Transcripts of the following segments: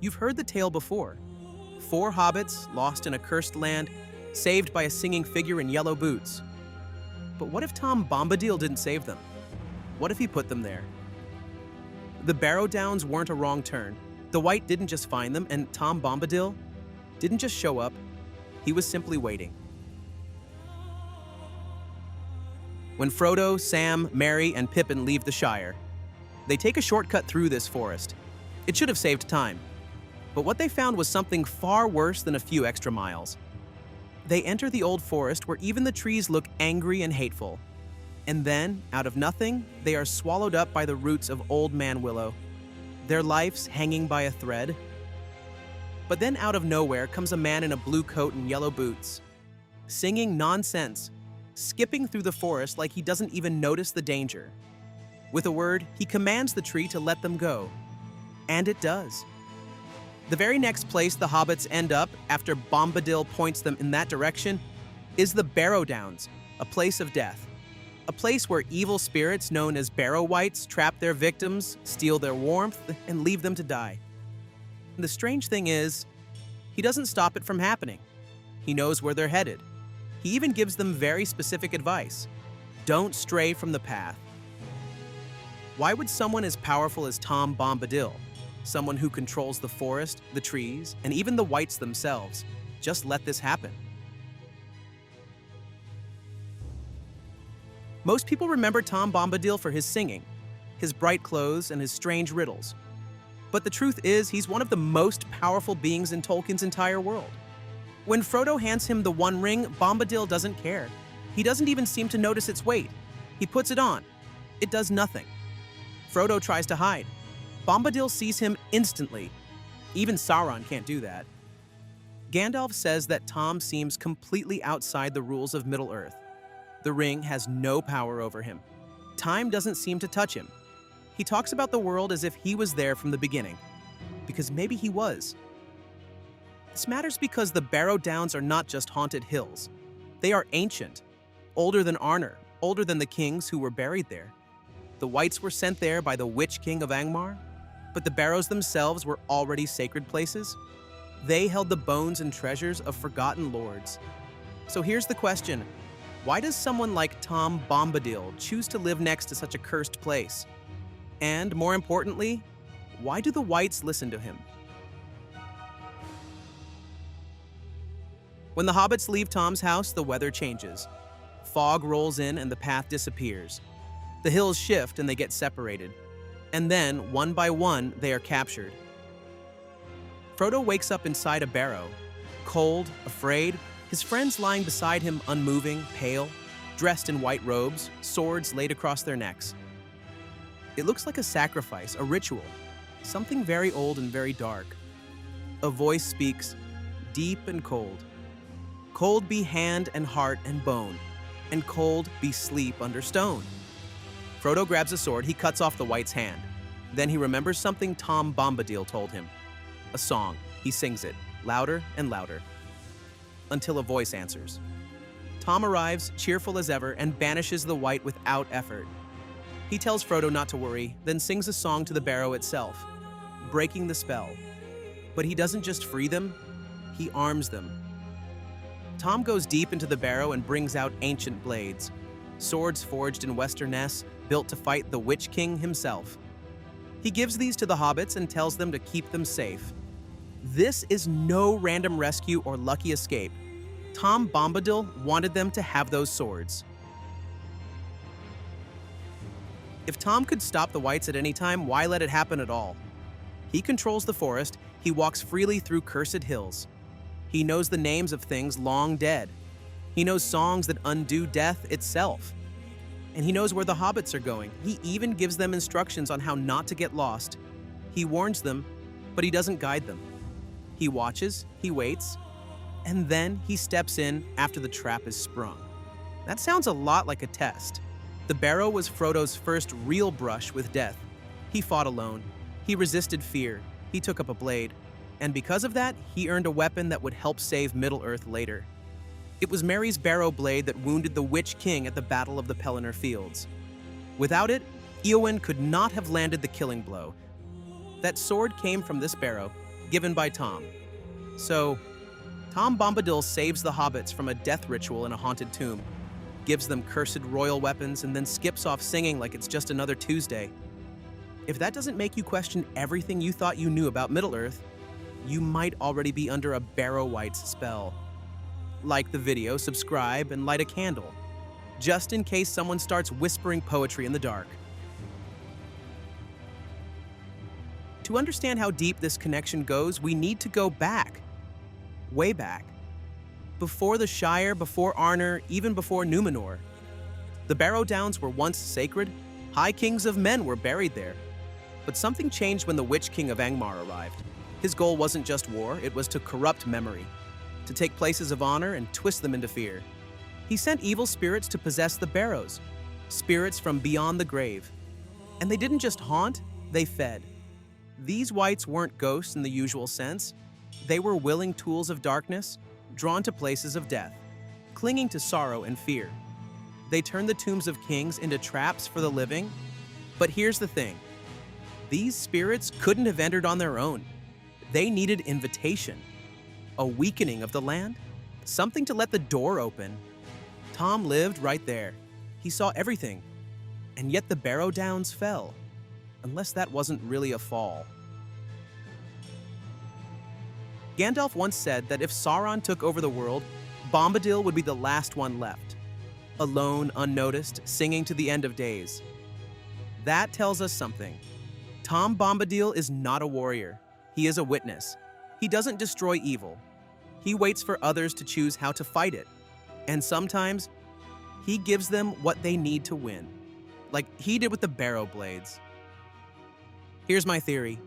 You've heard the tale before. 4 hobbits lost in a cursed land, saved by a singing figure in yellow boots. But what if Tom Bombadil didn't save them? What if he put them there? The Barrow-downs weren't a wrong turn. The Wight didn't just find them, and Tom Bombadil didn't just show up. He was simply waiting. When Froto, Sam, Merry, and Pippin leave the Shire, they take a shortcut through this forest. It should have saved time. But what they found was something far worse than a few extra miles. They enter the old forest where even the trees look angry and hateful. And then, out of nothing, they are swallowed up by the roots of Old Man Willow, their lives hanging by a thread. But then out of nowhere comes a man in a blue coat and yellow boots, singing nonsense, skipping through the forest like he doesn't even notice the danger. With a word, he commands the tree to let them go. And it does. The very next place the hobbits end up, after Bombadil points them in that direction, is the Barrow-downs, a place of death. A place where evil spirits known as Barrow-wights trap their victims, steal their warmth, and leave them to die. And the strange thing is, he doesn't stop it from happening. He knows where they're headed. He even gives them very specific advice. Don't stray from the path. Why would someone as powerful as Tom Bombadil, someone who controls the forest, the trees, and even the wights themselves, just let this happen? Most people remember Tom Bombadil for his singing, his bright clothes, and his strange riddles. But the truth is, he's one of the most powerful beings in Tolkien's entire world. When Frodo hands him the One Ring, Bombadil doesn't care. He doesn't even seem to notice its weight. He puts it on. It does nothing. Frodo tries to hide. Bombadil sees him instantly. Even Sauron can't do that. Gandalf says that Tom seems completely outside the rules of Middle-earth. The ring has no power over him. Time doesn't seem to touch him. He talks about the world as if he was there from the beginning, because maybe he was. This matters because the Barrow-downs are not just haunted hills. They are ancient, older than Arnor, older than the kings who were buried there. The Wights were sent there by the Witch King of Angmar, but the Barrows themselves were already sacred places. They held the bones and treasures of forgotten lords. So here's the question. Why does someone like Tom Bombadil choose to live next to such a cursed place? And more importantly, why do the Wights listen to him? When the hobbits leave Tom's house, the weather changes. Fog rolls in and the path disappears. The hills shift and they get separated. And then, one by one, they are captured. Frodo wakes up inside a barrow, cold, afraid, his friends lying beside him unmoving, pale, dressed in white robes, swords laid across their necks. It looks like a sacrifice, a ritual, something very old and very dark. A voice speaks, deep and cold. Cold be hand and heart and bone, and cold be sleep under stone. Frodo grabs a sword, he cuts off the Wight's hand. Then he remembers something Tom Bombadil told him. A song, he sings it, louder and louder, until a voice answers. Tom arrives, cheerful as ever, and banishes the Wight without effort. He tells Frodo not to worry, then sings a song to the barrow itself, breaking the spell. But he doesn't just free them, he arms them. Tom goes deep into the barrow and brings out ancient blades, swords forged in Westernesse, built to fight the Witch King himself. He gives these to the hobbits and tells them to keep them safe. This is no random rescue or lucky escape. Tom Bombadil wanted them to have those swords. If Tom could stop the Wights at any time, why let it happen at all? He controls the forest, he walks freely through cursed hills. He knows the names of things long dead. He knows songs that undo death itself. And he knows where the hobbits are going. He even gives them instructions on how not to get lost. He warns them, but he doesn't guide them. He watches, he waits, and then he steps in after the trap is sprung. That sounds a lot like a test. The barrow was Frodo's first real brush with death. He fought alone. He resisted fear. He took up a blade. And because of that, he earned a weapon that would help save Middle-earth later. It was Merry's barrow blade that wounded the Witch King at the Battle of the Pelennor Fields. Without it, Eowyn could not have landed the killing blow. That sword came from this barrow, given by Tom. So, Tom Bombadil saves the hobbits from a death ritual in a haunted tomb, gives them cursed royal weapons, and then skips off singing like it's just another Tuesday. If that doesn't make you question everything you thought you knew about Middle-earth, you might already be under a Barrow-wights spell. Like the video, subscribe, and light a candle, just in case someone starts whispering poetry in the dark. To understand how deep this connection goes, we need to go back. Way back. Before the Shire, before Arnor, even before Numenor. The Barrow-downs were once sacred. High kings of men were buried there. But something changed when the Witch King of Angmar arrived. His goal wasn't just war, it was to corrupt memory, to take places of honor and twist them into fear. He sent evil spirits to possess the Barrows, spirits from beyond the grave. And they didn't just haunt, they fed. These wights weren't ghosts in the usual sense. They were willing tools of darkness, drawn to places of death, clinging to sorrow and fear. They turned the tombs of kings into traps for the living. But here's the thing. These spirits couldn't have entered on their own. They needed invitation, a weakening of the land, something to let the door open. Tom lived right there. He saw everything. And yet the Barrow-downs fell. Unless that wasn't really a fall. Gandalf once said that if Sauron took over the world, Bombadil would be the last one left. Alone, unnoticed, singing to the end of days. That tells us something. Tom Bombadil is not a warrior. He is a witness. He doesn't destroy evil. He waits for others to choose how to fight it. And sometimes, he gives them what they need to win. Like he did with the Barrow blades. Here's my theory.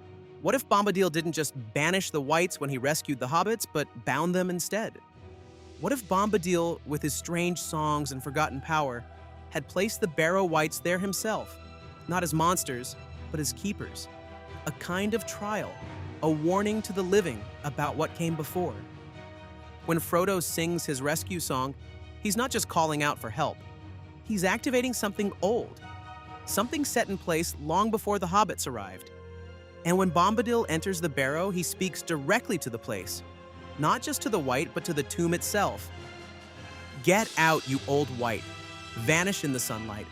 What if Bombadil didn't just banish the wights when he rescued the hobbits, but bound them instead? What if Bombadil, with his strange songs and forgotten power, had placed the Barrow-wights there himself, not as monsters, but as keepers? A kind of trial, a warning to the living about what came before. When Froto sings his rescue song, he's not just calling out for help. He's activating something old, something set in place long before the hobbits arrived. And when Bombadil enters the Barrow, he speaks directly to the place, not just to the wight, but to the tomb itself. Get out, you old wight. Vanish in the sunlight.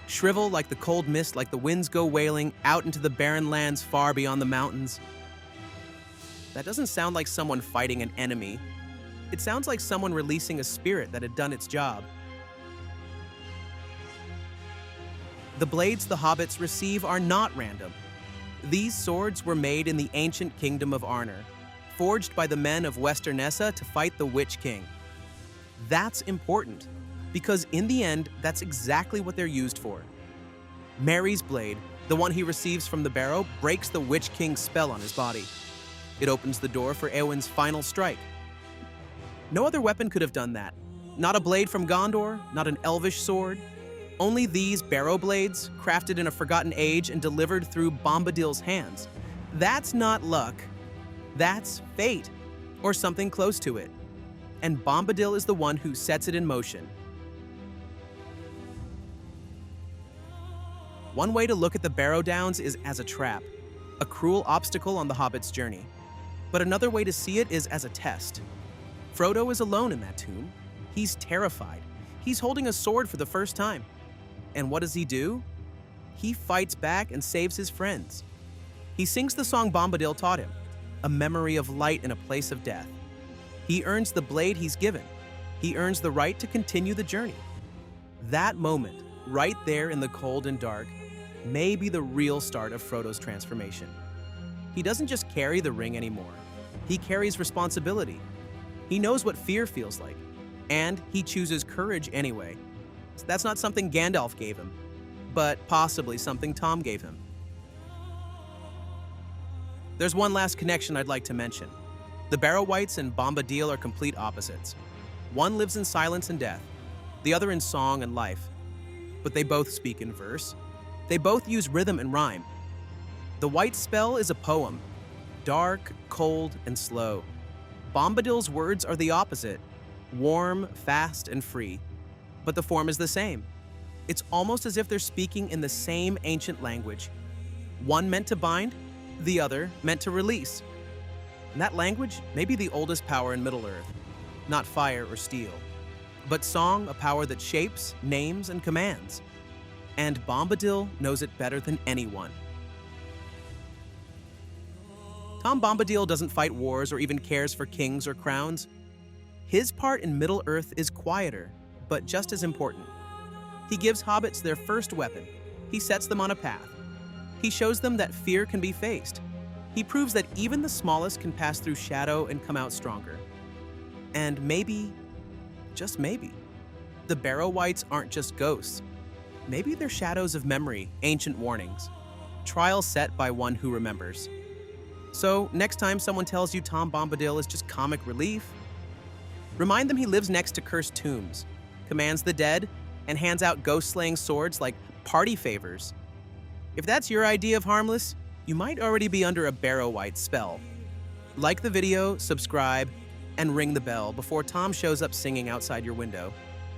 Shrivel like the cold mist, like the winds go wailing out into the barren lands far beyond the mountains. That doesn't sound like someone fighting an enemy. It sounds like someone releasing a spirit that had done its job. The blades the hobbits receive are not random. These swords were made in the ancient kingdom of Arnor, forged by the men of Western Essa to fight the Witch King. That's important, because in the end, that's exactly what they're used for. Merry's blade, the one he receives from the Barrow, breaks the Witch King's spell on his body. It opens the door for Éowyn's final strike. No other weapon could have done that. Not a blade from Gondor, not an elvish sword. Only these Barrow blades, crafted in a forgotten age and delivered through Bombadil's hands. That's not luck. That's fate, or something close to it. And Bombadil is the one who sets it in motion. One way to look at the Barrow-downs is as a trap, a cruel obstacle on the Hobbit's journey. But another way to see it is as a test. Frodo is alone in that tomb. He's terrified. He's holding a sword for the first time. And what does he do? He fights back and saves his friends. He sings the song Bombadil taught him, a memory of light in a place of death. He earns the blade he's given. He earns the right to continue the journey. That moment, right there in the cold and dark, may be the real start of Frodo's transformation. He doesn't just carry the ring anymore. He carries responsibility. He knows what fear feels like, and he chooses courage anyway. That's not something Gandalf gave him, but possibly something Tom gave him. There's one last connection I'd like to mention. The Barrow-wights and Bombadil are complete opposites. One lives in silence and death, the other in song and life. But they both speak in verse. They both use rhythm and rhyme. The White spell is a poem, dark, cold, and slow. Bombadil's words are the opposite, warm, fast, and free. But the form is the same. It's almost as if they're speaking in the same ancient language. One meant to bind, the other meant to release. And that language may be the oldest power in Middle-earth, not fire or steel, but song, a power that shapes, names, and commands. And Bombadil knows it better than anyone. Tom Bombadil doesn't fight wars or even cares for kings or crowns. His part in Middle-earth is quieter, but just as important. He gives hobbits their first weapon. He sets them on a path. He shows them that fear can be faced. He proves that even the smallest can pass through shadow and come out stronger. And maybe, just maybe, the Barrow-wights aren't just ghosts. Maybe they're shadows of memory, ancient warnings, trials set by one who remembers. So, next time someone tells you Tom Bombadil is just comic relief, remind them he lives next to cursed tombs, commands the dead, and hands out ghost-slaying swords like party favors. If that's your idea of harmless, you might already be under a Barrow-wight spell. Like the video, subscribe, and ring the bell before Tom shows up singing outside your window.